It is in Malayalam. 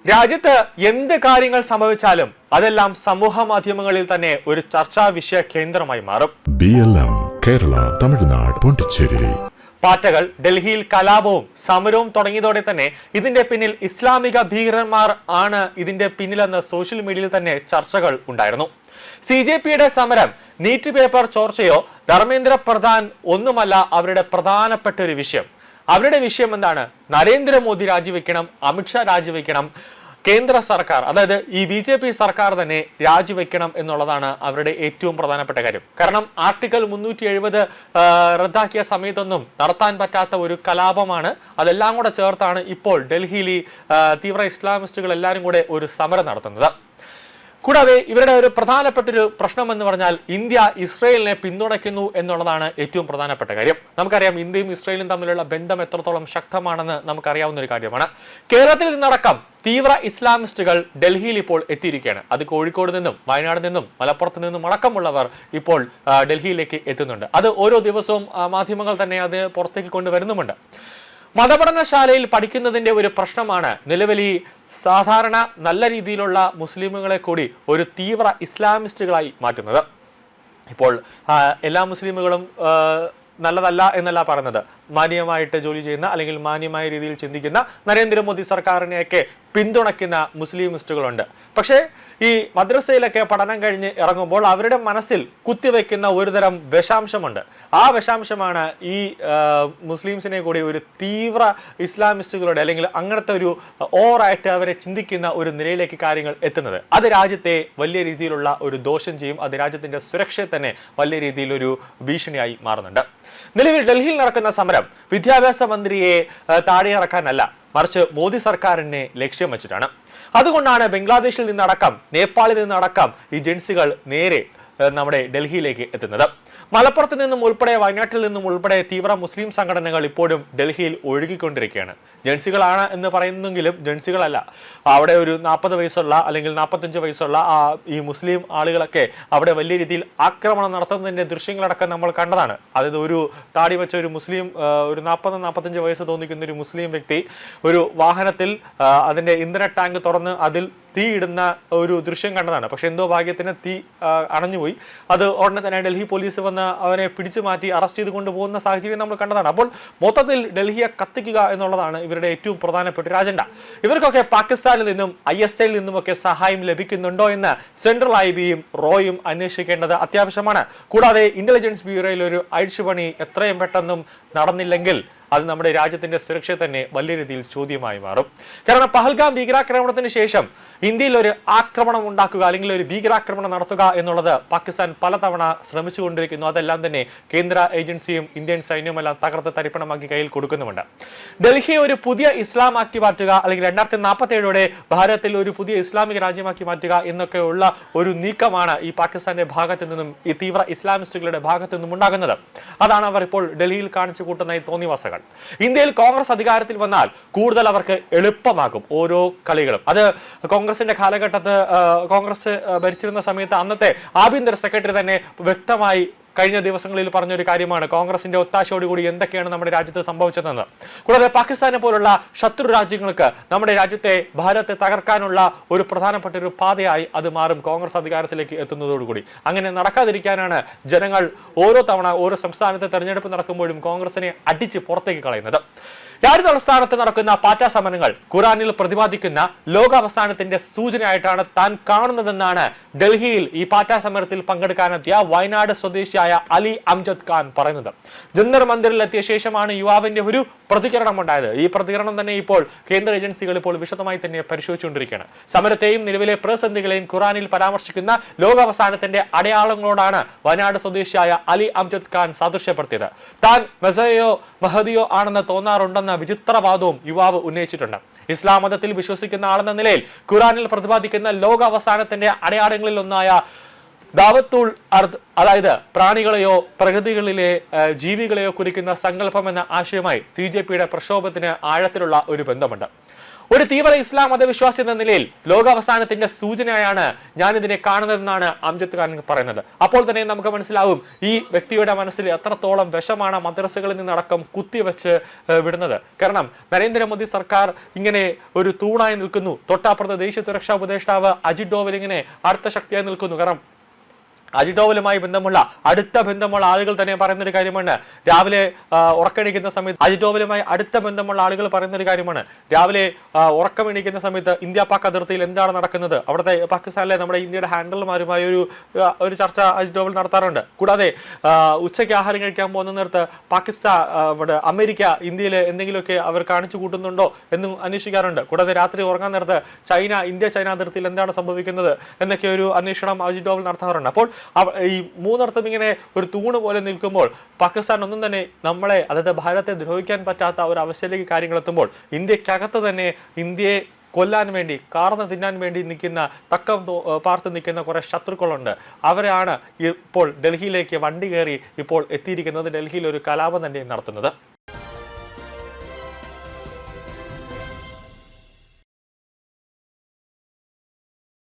രാജ്യത്ത് എന്ത് കാര്യങ്ങൾ സംഭവിച്ചാലും അതെല്ലാം സമൂഹ മാധ്യമങ്ങളിൽ തന്നെ ഒരു ചർച്ചാ വിഷയ കേന്ദ്രമായി മാറും. BLM കേരള, തമിഴ്നാട്, പോണ്ടിച്ചേരി പാറ്റകൾ ഡൽഹിയിൽ കലാപവും സമരവും തുടങ്ങിയതോടെ തന്നെ ഇതിന്റെ പിന്നിൽ ഇസ്ലാമിക ഭീകരന്മാർ ആണ് ഇതിന്റെ പിന്നിലെന്ന് സോഷ്യൽ മീഡിയയിൽ തന്നെ ചർച്ചകൾ ഉണ്ടായിരുന്നു. CJPയുടെ സമരം നീറ്റ് പേപ്പർ ചോർച്ചയോ ധർമ്മേന്ദ്ര പ്രധാൻ ഒന്നുമല്ല അവരുടെ പ്രധാനപ്പെട്ട ഒരു വിഷയം. അവരുടെ വിഷയം എന്താണ്? നരേന്ദ്രമോദി രാജിവെക്കണം, അമിത്ഷാ രാജിവെക്കണം, കേന്ദ്ര സർക്കാർ അതായത് ഈ BJP സർക്കാർ തന്നെ രാജിവെക്കണം എന്നുള്ളതാണ് അവരുടെ ഏറ്റവും പ്രധാനപ്പെട്ട കാര്യം. കാരണം ആർട്ടിക്കിൾ 370 റദ്ദാക്കിയ സമയത്തൊന്നും നടത്താൻ പറ്റാത്ത ഒരു കലാപമാണ്. അതെല്ലാം കൂടെ ചേർത്താണ് ഇപ്പോൾ ഡൽഹിയിൽ തീവ്ര ഇസ്ലാമിസ്റ്റുകൾ എല്ലാവരും കൂടെ ഒരു സമരം നടത്തുന്നത്. കൂടാതെ ഇവരുടെ ഒരു പ്രധാനപ്പെട്ട ഒരു പ്രശ്നം എന്ന് പറഞ്ഞാൽ ഇന്ത്യ ഇസ്രയേലിനെ പിന്തുണയ്ക്കുന്നു എന്നുള്ളതാണ് ഏറ്റവും പ്രധാനപ്പെട്ട കാര്യം. നമുക്കറിയാം ഇന്ത്യയും ഇസ്രയേലും തമ്മിലുള്ള ബന്ധം എത്രത്തോളം ശക്തമാണെന്ന് നമുക്കറിയാവുന്ന ഒരു കാര്യമാണ്. കേരളത്തിൽ നിന്നടക്കം തീവ്ര ഇസ്ലാമിസ്റ്റുകൾ ഡൽഹിയിൽ ഇപ്പോൾ എത്തിയിരിക്കുകയാണ്. അത് കോഴിക്കോട് നിന്നും വയനാട് നിന്നും മലപ്പുറത്ത് നിന്നും അടക്കമുള്ളവർ ഇപ്പോൾ ഡൽഹിയിലേക്ക് എത്തുന്നുണ്ട്. അത് ഓരോ ദിവസവും മാധ്യമങ്ങൾ തന്നെ അത് പുറത്തേക്ക് കൊണ്ടുവരുന്നുമുണ്ട്. മതപഠനശാലയിൽ പഠിക്കുന്നതിന്റെ ഒരു പ്രശ്നമാണ് നിലവിൽ ഈ സാധാരണ നല്ല രീതിയിലുള്ള മുസ്ലിമുകളെ കൂടി ഒരു തീവ്ര ഇസ്ലാമിസ്റ്റുകളായി മാറ്റുന്നത്. ഇപ്പോൾ എല്ലാ മുസ്ലിമുകളും നല്ലതല്ല എന്നല്ല പറയുന്നത്. മാന്യമായിട്ട് ജോലി ചെയ്യുന്ന അല്ലെങ്കിൽ മാന്യമായ രീതിയിൽ ചിന്തിക്കുന്ന നരേന്ദ്രമോദി സർക്കാരിനെയൊക്കെ പിന്തുണയ്ക്കുന്ന മുസ്ലിമിസ്റ്റുകളുണ്ട്. പക്ഷേ ഈ മദ്രസയിലൊക്കെ പഠനം കഴിഞ്ഞ് ഇറങ്ങുമ്പോൾ അവരുടെ മനസ്സിൽ കുത്തിവെക്കുന്ന ഒരുതരം വിഷാംശമുണ്ട്. ആ വിഷാംശമാണ് ഈ മുസ്ലിംസിനെ കൂടി ഒരു തീവ്ര ഇസ്ലാമിസ്റ്റുകളുടെ അല്ലെങ്കിൽ അങ്ങനത്തെ ഒരു ഓവറായിട്ട് അവരെ ചിന്തിക്കുന്ന ഒരു നിലയിലേക്ക് കാര്യങ്ങൾ എത്തുന്നത്. അത് രാജ്യത്തെ വലിയ രീതിയിലുള്ള ഒരു ദോഷം ചെയ്യും. അത് രാജ്യത്തിന്റെ സുരക്ഷയെ തന്നെ വലിയ രീതിയിലൊരു ഭീഷണിയായി മാറുന്നുണ്ട്. നിലവിൽ ഡൽഹിയിൽ നടക്കുന്ന സമരം വിദ്യാഭ്യാസ മന്ത്രിയെ താഴെയിറക്കാനല്ല, മറിച്ച് മോദി സർക്കാരിനെ ലക്ഷ്യം വെച്ചിട്ടാണ്. അതുകൊണ്ടാണ് ബംഗ്ലാദേശിൽ നിന്നടക്കം നേപ്പാളിൽ നിന്നടക്കം ഈ ജൻസികൾ നേരെ നമ്മുടെ ഡൽഹിയിലേക്ക് എത്തുന്നത്. മലപ്പുറത്ത് നിന്നും ഉൾപ്പെടെ വയനാട്ടിൽ നിന്നും ഉൾപ്പെടെ തീവ്ര മുസ്ലിം സംഘടനകൾ ഇപ്പോഴും ഡൽഹിയിൽ ഒഴുകിക്കൊണ്ടിരിക്കുകയാണ്. ജൻസികളാണ് എന്ന് പറയുന്നെങ്കിലും ജൻസികളല്ല. അവിടെ ഒരു 40 വയസ്സുള്ള അല്ലെങ്കിൽ 45 വയസ്സുള്ള ഈ മുസ്ലിം ആളുകളൊക്കെ അവിടെ വലിയ രീതിയിൽ ആക്രമണം നടത്തുന്നതിന്റെ ദൃശ്യങ്ങളടക്കം നമ്മൾ കണ്ടതാണ്. അതായത് ഒരു താടി വെച്ച ഒരു മുസ്ലിം, ഒരു 40-45 വയസ്സ് തോന്നിക്കുന്ന ഒരു മുസ്ലിം വ്യക്തി ഒരു വാഹനത്തിൽ അതിന്റെ ഇന്ധന ടാങ്ക് തുറന്ന് അതിൽ തീ ഇടുന്ന ഒരു ദൃശ്യം കണ്ടതാണ്. പക്ഷെ എന്തോ ഭാഗ്യത്തിന് തീ അണഞ്ഞുപോയി. അത് ഉടനെ തന്നെ ഡൽഹി പോലീസ് വന്ന് അവരെ പിടിച്ചു മാറ്റി അറസ്റ്റ് ചെയ്ത് കൊണ്ടുപോകുന്ന സാഹചര്യം നമ്മൾ കണ്ടതാണ്. അപ്പോൾ മൊത്തത്തിൽ ഡൽഹിയെ കത്തിക്കുക എന്നുള്ളതാണ് ഇവരുടെ ഏറ്റവും പ്രധാനപ്പെട്ട ഒരു അജണ്ട. ഇവർക്കൊക്കെ പാകിസ്ഥാനിൽ നിന്നും ISIൽ നിന്നുമൊക്കെ സഹായം ലഭിക്കുന്നുണ്ടോ എന്ന് സെൻട്രൽ IBയും റോയും അന്വേഷിക്കേണ്ടത് അത്യാവശ്യമാണ്. കൂടാതെ ഇന്റലിജൻസ് ബ്യൂറോയിൽ ഒരു അഴിച്ചുപണി എത്രയും പെട്ടെന്നും നടന്നില്ലെങ്കിൽ അത് നമ്മുടെ രാജ്യത്തിന്റെ സുരക്ഷയെ തന്നെ വലിയ രീതിയിൽ ചോദ്യമായി മാറും. കാരണം പഹൽഗാം ഭീകരാക്രമണത്തിന് ശേഷം ഇന്ത്യയിൽ ഒരു ആക്രമണം ഉണ്ടാക്കുക അല്ലെങ്കിൽ ഒരു ഭീകരാക്രമണം നടത്തുക എന്നുള്ളത് പാകിസ്ഥാൻ പലതവണ ശ്രമിച്ചുകൊണ്ടിരിക്കുന്നു. അതെല്ലാം തന്നെ കേന്ദ്ര ഏജൻസിയും ഇന്ത്യൻ സൈന്യവുമെല്ലാം തകർത്ത് തരിപ്പണമാക്കി കയ്യിൽ കൊടുക്കുന്നുമുണ്ട്. ഡൽഹിയെ ഒരു പുതിയ ഇസ്ലാമാക്കി മാറ്റുക അല്ലെങ്കിൽ 2047 ഭാരതത്തിൽ ഒരു പുതിയ ഇസ്ലാമിക രാജ്യമാക്കി മാറ്റുക എന്നൊക്കെയുള്ള ഒരു നീക്കമാണ് ഈ പാകിസ്ഥാന്റെ ഭാഗത്തു നിന്നും ഈ തീവ്ര ഇസ്ലാമിസ്റ്റുകളുടെ ഭാഗത്തു നിന്നും ഉണ്ടാകുന്നത്. അതാണ് അവർ ഇപ്പോൾ ഡൽഹിയിൽ കാണിച്ചു കൂട്ടുന്ന ഈ തോന്നിവാസങ്ങൾ. ഇന്ത്യയിൽ കോൺഗ്രസ് അധികാരത്തിൽ വന്നാൽ കൂടുതൽ അവർക്ക് എളുപ്പമാകും ഓരോ കളികളും. അത് കോൺഗ്രസിന്റെ കാലഘട്ടത്ത് കോൺഗ്രസ് ഭരിച്ചിരുന്ന സമയത്ത് അന്നത്തെ ആഭ്യന്തര സെക്രട്ടറി തന്നെ വ്യക്തമായി കഴിഞ്ഞ ദിവസങ്ങളിൽ പറഞ്ഞൊരു കാര്യമാണ് കോൺഗ്രസിന്റെ ഒത്താശയോടുകൂടി എന്തൊക്കെയാണ് നമ്മുടെ രാജ്യത്ത് സംഭവിച്ചതെന്ന്. കൂടാതെ പാകിസ്ഥാനെ പോലുള്ള ശത്രു രാജ്യങ്ങൾക്ക് നമ്മുടെ ഭാരതത്തെ തകർക്കാനുള്ള ഒരു പ്രധാനപ്പെട്ട ഒരു പാതയായി അത് മാറും കോൺഗ്രസ് അധികാരത്തിലേക്ക് എത്തുന്നതോടുകൂടി. അങ്ങനെ നടക്കാതിരിക്കാനാണ് ജനങ്ങൾ ഓരോ തവണ ഓരോ സംസ്ഥാനത്തെ തെരഞ്ഞെടുപ്പ് നടക്കുമ്പോഴും കോൺഗ്രസിനെ അടിച്ച് പുറത്തേക്ക് കളയുന്നത്. രാജ്യതലസ്ഥാനത്ത് നടക്കുന്ന പാറ്റാ സമരങ്ങൾ ഖുറാനിൽ പ്രതിപാദിക്കുന്ന ലോകാവസാനത്തിന്റെ സൂചനയായിട്ടാണ് താൻ കാണുന്നതെന്നാണ് ഡൽഹിയിൽ ഈ പാറ്റാ സമരത്തിൽ പങ്കെടുക്കാനെത്തിയ വയനാട് സ്വദേശിയായ അലി അംജദ് ഖാൻ പറയുന്നത്. ജന്തർ മന്ദിറിൽ എത്തിയ ശേഷമാണ് യുവാവിന്റെ ഒരു പ്രതികരണം ഉണ്ടായത്. ഈ പ്രതികരണം തന്നെ ഇപ്പോൾ കേന്ദ്ര ഏജൻസികൾ ഇപ്പോൾ വിശദമായി തന്നെ പരിശോധിച്ചുകൊണ്ടിരിക്കുകയാണ്. സമരത്തെയും നിലവിലെ പ്രതിസന്ധികളെയും ഖുറാനിൽ പരാമർശിക്കുന്ന ലോകാവസാനത്തിന്റെ അടയാളങ്ങളോടാണ് വയനാട് സ്വദേശിയായ അലി അംജദ് ഖാൻ സാദൃശ്യപ്പെടുത്തിയത്. താൻ മെസയോ മഹദിയോ ആണെന്ന് തോന്നാറുണ്ടെന്ന വിചിത്രവാദവും യുവാവ് ഉന്നയിച്ചിട്ടുണ്ട്. ഇസ്ലാം മതത്തിൽ വിശ്വസിക്കുന്ന ആളെന്ന നിലയിൽ ഖുറാനിൽ പ്രതിപാദിക്കുന്ന ലോകാവസാനത്തിന്റെ അടയാളങ്ങളിൽ ഒന്നായ ദാവത്തുൽ അർദ്, അതായത് പ്രാണികളെയോ പ്രകൃതികളിലെ ജീവികളെയോ കുറിക്കുന്ന സങ്കല്പം എന്ന ആശയമായി CJPയുടെ പ്രക്ഷോഭത്തിന് ആഴത്തിലുള്ള ഒരു ബന്ധമുണ്ട്. ഒരു തീവ്ര ഇസ്ലാം മതവിശ്വാസി എന്ന നിലയിൽ ലോകാവസാനത്തിന്റെ സൂചനയായാണ് ഞാൻ ഇതിനെ കാണുന്നതെന്നാണ് അംജദ് ഖാൻ പറയുന്നത്. അപ്പോൾ തന്നെ നമുക്ക് മനസ്സിലാവും ഈ വ്യക്തിയുടെ മനസ്സിൽ എത്രത്തോളം വിഷമാണ് മദ്രസകളിൽ നിന്നടക്കം കുത്തിവെച്ച് വിടുന്നത്. കാരണം നരേന്ദ്രമോദി സർക്കാർ ഇങ്ങനെ ഒരു തൂണായി നിൽക്കുന്നു. തൊട്ടപ്പുറത്ത് ദേശീയ സുരക്ഷാ ഉപദേഷ്ടാവ് അജിത് ഡോവൽ ഇങ്ങനെ അടുത്ത ശക്തിയായി നിൽക്കുന്നു. കാരണം അജിത് ഡോവലുമായി അടുത്ത ബന്ധമുള്ള ആളുകൾ തന്നെ പറയുന്നൊരു കാര്യമാണ്. രാവിലെ ഉറക്കമെണീക്കുന്ന സമയത്ത് അജിത് ഡോവലുമായി അടുത്ത ബന്ധമുള്ള ആളുകൾ പറയുന്നൊരു കാര്യമാണ്. രാവിലെ ഉറക്കമെണീക്കുന്ന സമയത്ത് ഇന്ത്യ പാക് അതിർത്തിയിൽ എന്താണ് നടക്കുന്നത്, അവിടുത്തെ പാകിസ്ഥാനിലെ നമ്മുടെ ഇന്ത്യയുടെ ഹാൻഡലർമാരുമായി ഒരു ചർച്ച അജിത് ഡോവൽ നടത്താറുണ്ട്. കൂടാതെ ഉച്ചയ്ക്ക് ആഹാരം കഴിക്കാൻ പോകുന്ന നേരത്ത് പാകിസ്ഥാൻ അമേരിക്ക ഇന്ത്യയിൽ എന്തെങ്കിലുമൊക്കെ അവർ കാണിച്ചു കൂട്ടുന്നുണ്ടോ എന്നും അന്വേഷിക്കാറുണ്ട്. കൂടാതെ രാത്രി ഉറങ്ങാൻ നേരത്ത് ഇന്ത്യ ചൈന അതിർത്തിയിൽ എന്താണ് സംഭവിക്കുന്നത് എന്നൊക്കെ ഒരു അന്വേഷണം അജിത് ഡോവൽ നടത്താറുണ്ട്. അപ്പോൾ ഈ മൂന്നിടത്തും ഇങ്ങനെ ഒരു തൂണ് പോലെ നിൽക്കുമ്പോൾ പാകിസ്ഥാൻ ഒന്നും തന്നെ നമ്മളെ, അതായത് ഭാരതത്തെ ദ്രോഹിക്കാൻ പറ്റാത്ത ഒരു അവസ്ഥയിലേക്ക് കാര്യങ്ങൾ എത്തുമ്പോൾ ഇന്ത്യക്കകത്ത് തന്നെ ഇന്ത്യയെ കൊല്ലാൻ വേണ്ടി, കാർന്ന് തിന്നാൻ വേണ്ടി നിൽക്കുന്ന, തക്കം പാർത്ത് നിൽക്കുന്ന കുറെ ശത്രുക്കളുണ്ട്. അവരാണ് ഇപ്പോൾ ഡൽഹിയിലേക്ക് വണ്ടി കയറി ഇപ്പോൾ എത്തിയിരിക്കുന്നത്, ഡൽഹിയിൽ ഒരു കലാപം തന്നെ നടത്തുന്നത്.